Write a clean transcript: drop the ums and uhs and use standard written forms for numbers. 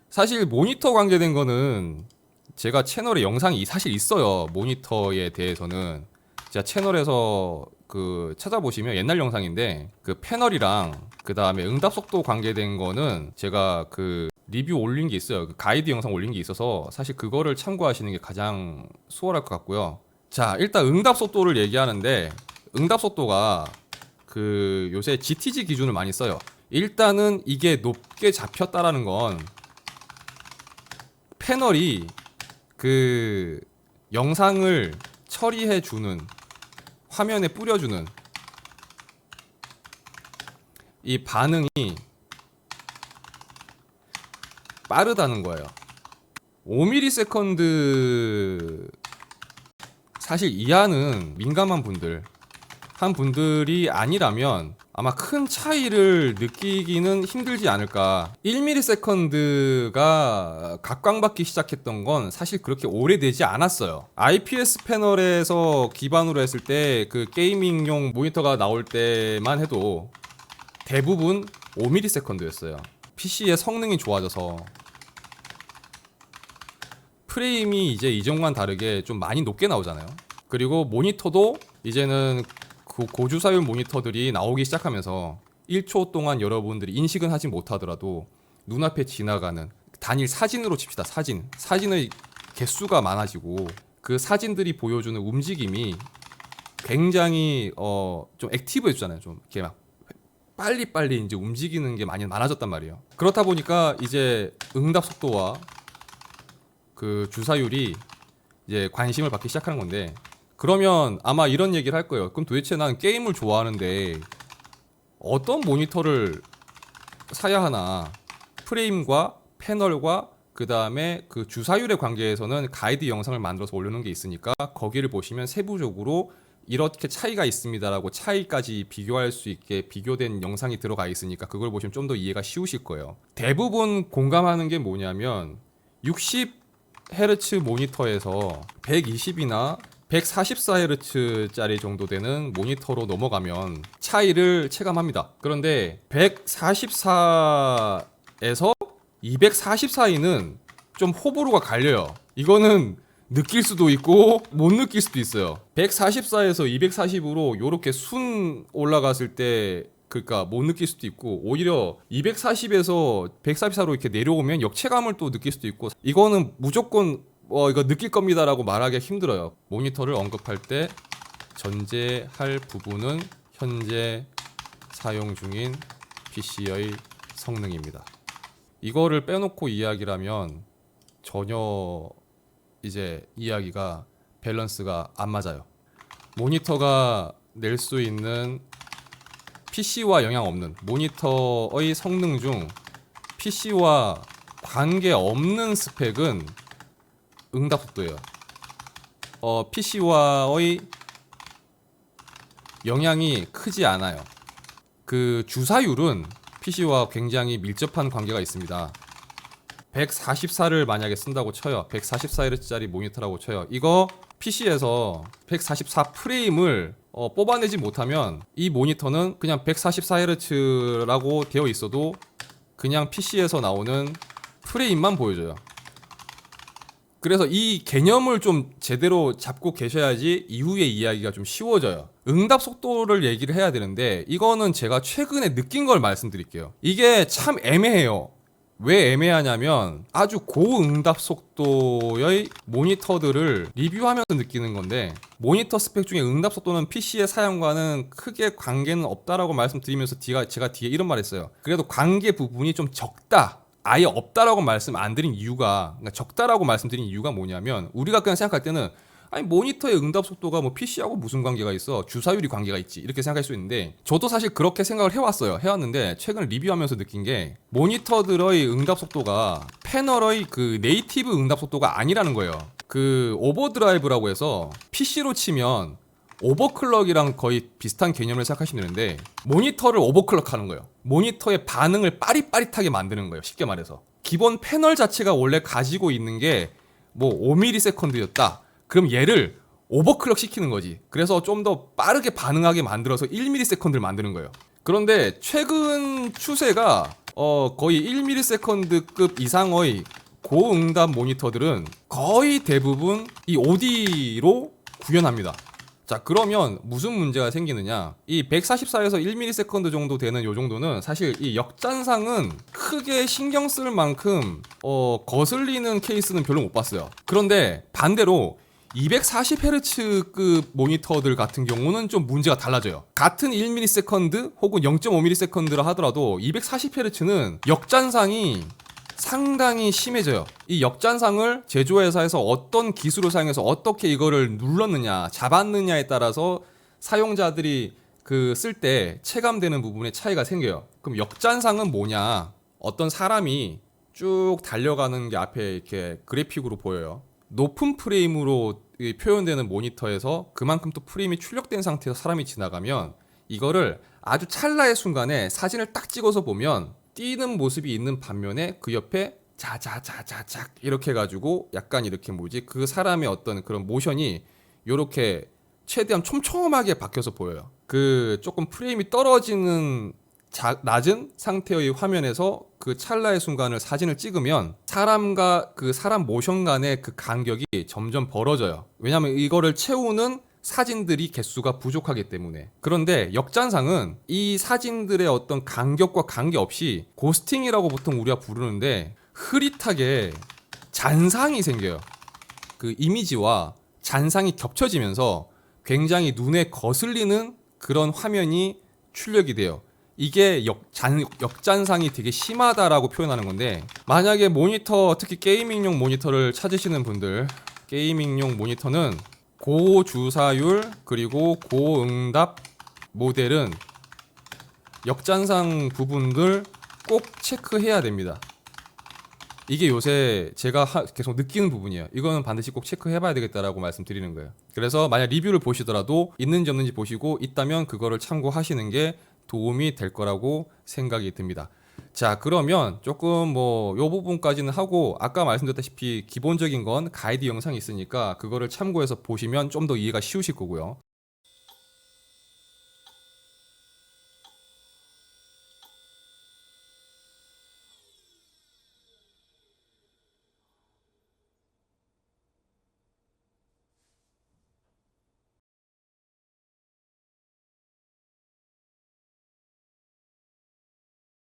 사실 모니터 관계된 거는 제가 채널에 영상이 사실 있어요. 모니터에 대해서는 제가 채널에서 그 찾아보시면 옛날 영상인데 그 패널이랑 그 다음에 응답 속도 관계된 거는 제가 그 리뷰 올린 게 있어요. 그 가이드 영상 올린 게 있어서 사실 그거를 참고하시는 게 가장 수월할 것 같고요. 자, 일단 응답 속도를 얘기하는데 응답 속도가 그 요새 GTG 기준을 많이 써요. 일단은 이게 높게 잡혔다라는 건 패널이 그 영상을 처리해 주는 화면에 뿌려주는 이 반응이 빠르다는 거예요. 5ms 사실 이하는 민감한 분들이 아니라면 아마 큰 차이를 느끼기는 힘들지 않을까. 1ms가 각광받기 시작했던 건 사실 그렇게 오래되지 않았어요. IPS 패널에서 기반으로 했을 때 그 게이밍용 모니터가 나올 때만 해도 대부분 5ms였어요. PC의 성능이 좋아져서 프레임이 이제 이전과는 다르게 좀 많이 높게 나오잖아요. 그리고 모니터도 이제는 고주사율 모니터들이 나오기 시작하면서 1초 동안 여러분들이 인식은 하지 못하더라도 눈앞에 지나가는 단일 사진으로 칩시다. 사진의 개수가 많아지고 그 사진들이 보여주는 움직임이 굉장히 좀 액티브해지잖아요. 좀 이렇게 막 빨리빨리 이제 움직이는 게 많이 많아졌단 말이에요. 그렇다 보니까 이제 응답 속도와 그 주사율이 이제 관심을 받기 시작하는 건데, 그러면 아마 이런 얘기를 할 거예요. 그럼 도대체 난 게임을 좋아하는데 어떤 모니터를 사야 하나? 프레임과 패널과 그 다음에 그 주사율의 관계에서는 가이드 영상을 만들어서 올려놓은 게 있으니까 거기를 보시면 세부적으로 이렇게 차이가 있습니다라고 차이까지 비교할 수 있게 비교된 영상이 들어가 있으니까 그걸 보시면 좀 더 이해가 쉬우실 거예요. 대부분 공감하는 게 뭐냐면 60Hz 모니터에서 120이나 144Hz짜리 정도 되는 모니터로 넘어가면 차이를 체감합니다. 그런데 144에서 240 사이는 좀 호불호가 갈려요. 이거는 느낄 수도 있고 못 느낄 수도 있어요. 144에서 240으로 요렇게 순 올라갔을 때 그러니까 못 느낄 수도 있고, 오히려 240에서 144로 이렇게 내려오면 역체감을 또 느낄 수도 있고, 이거는 무조건 이거 느낄 겁니다라고 말하기가 힘들어요. 모니터를 언급할 때 전제할 부분은 현재 사용 중인 PC의 성능입니다. 이거를 빼놓고 이야기를 하면 전혀 이제 이야기가 밸런스가 안 맞아요. 모니터가 낼 수 있는 PC와 영향 없는 모니터의 성능 중 PC와 관계없는 스펙은 응답 속도예요. PC와의 영향이 크지 않아요. 그 주사율은 PC와 굉장히 밀접한 관계가 있습니다. 144를 만약에 쓴다고 쳐요. 144Hz짜리 모니터라고 쳐요. 이거 PC에서 144 프레임을 뽑아내지 못하면 이 모니터는 그냥 144Hz라고 되어 있어도 그냥 PC에서 나오는 프레임만 보여줘요. 그래서 이 개념을 좀 제대로 잡고 계셔야지 이후의 이야기가 좀 쉬워져요. 응답 속도를 얘기를 해야 되는데 이거는 제가 최근에 느낀 걸 말씀드릴게요. 이게 참 애매해요. 왜 애매하냐면 아주 고응답 속도의 모니터들을 리뷰하면서 느끼는 건데, 모니터 스펙 중에 응답 속도는 PC의 사양과는 크게 관계는 없다라고 말씀드리면서 제가 뒤에 이런 말 했어요. 그래도 관계 부분이 좀 적다, 아예 없다라고 말씀 안 드린 이유가, 그러니까 적다라고 말씀드린 이유가 뭐냐면, 우리가 그냥 생각할 때는 아니 모니터의 응답 속도가 뭐 PC하고 무슨 관계가 있어, 주사율이 관계가 있지, 이렇게 생각할 수 있는데, 저도 사실 그렇게 생각을 해왔는데 최근에 리뷰하면서 느낀 게 모니터들의 응답 속도가 패널의 그 네이티브 응답 속도가 아니라는 거예요. 그 오버드라이브라고 해서 PC로 치면 오버클럭이랑 거의 비슷한 개념을 생각하시면 되는데, 모니터를 오버클럭하는 거예요. 모니터의 반응을 빠릿빠릿하게 만드는 거예요. 쉽게 말해서 기본 패널 자체가 원래 가지고 있는 게 뭐 5ms였다. 그럼 얘를 오버클럭 시키는 거지. 그래서 좀 더 빠르게 반응하게 만들어서 1ms를 만드는 거예요. 그런데 최근 추세가 거의 1ms급 이상의 고응답 모니터들은 거의 대부분 이 OD로 구현합니다. 자, 그러면 무슨 문제가 생기느냐? 이 144에서 1ms 정도 되는 요 정도는 사실 이 역잔상은 크게 신경 쓸 만큼 거슬리는 케이스는 별로 못 봤어요. 그런데 반대로 240Hz급 모니터들 같은 경우는 좀 문제가 달라져요. 같은 1ms 혹은 0.5ms라 하더라도 240Hz는 역잔상이 상당히 심해져요. 이 역잔상을 제조회사에서 어떤 기술을 사용해서 어떻게 이거를 눌렀느냐, 잡았느냐에 따라서 사용자들이 그 쓸 때 체감되는 부분에 차이가 생겨요. 그럼 역잔상은 뭐냐? 어떤 사람이 쭉 달려가는 게 앞에 이렇게 그래픽으로 보여요. 높은 프레임으로 표현되는 모니터에서 그만큼 또 프레임이 출력된 상태에서 사람이 지나가면 이거를 아주 찰나의 순간에 사진을 딱 찍어서 보면 뛰는 모습이 있는 반면에 그 옆에 자자자자작 이렇게 해가지고 약간 이렇게 그 사람의 어떤 그런 모션이 요렇게 최대한 촘촘하게 박혀서 보여요. 그 조금 프레임이 떨어지는 낮은 상태의 화면에서 그 찰나의 순간을 사진을 찍으면 사람과 그 사람 모션 간의 그 간격이 점점 벌어져요. 왜냐하면 이거를 채우는 사진들이 개수가 부족하기 때문에. 그런데 역잔상은 이 사진들의 어떤 간격과 관계없이 고스팅이라고 보통 우리가 부르는데 흐릿하게 잔상이 생겨요. 그 이미지와 잔상이 겹쳐지면서 굉장히 눈에 거슬리는 그런 화면이 출력이 돼요. 이게 역잔상이 되게 심하다라고 표현하는 건데, 만약에 모니터, 특히 게이밍용 모니터를 찾으시는 분들, 게이밍용 모니터는 고주사율 그리고 고응답 모델은 역잔상 부분들 꼭 체크해야 됩니다. 이게 요새 제가 계속 느끼는 부분이에요. 이거는 반드시 꼭 체크해봐야 되겠다라고 말씀드리는 거예요. 그래서 만약 리뷰를 보시더라도 있는지 없는지 보시고 있다면 그거를 참고하시는 게 도움이 될 거라고 생각이 듭니다. 자, 그러면 조금 요 부분까지는 하고, 아까 말씀드렸다시피 기본적인 건 가이드 영상이 있으니까 그거를 참고해서 보시면 좀 더 이해가 쉬우실 거고요.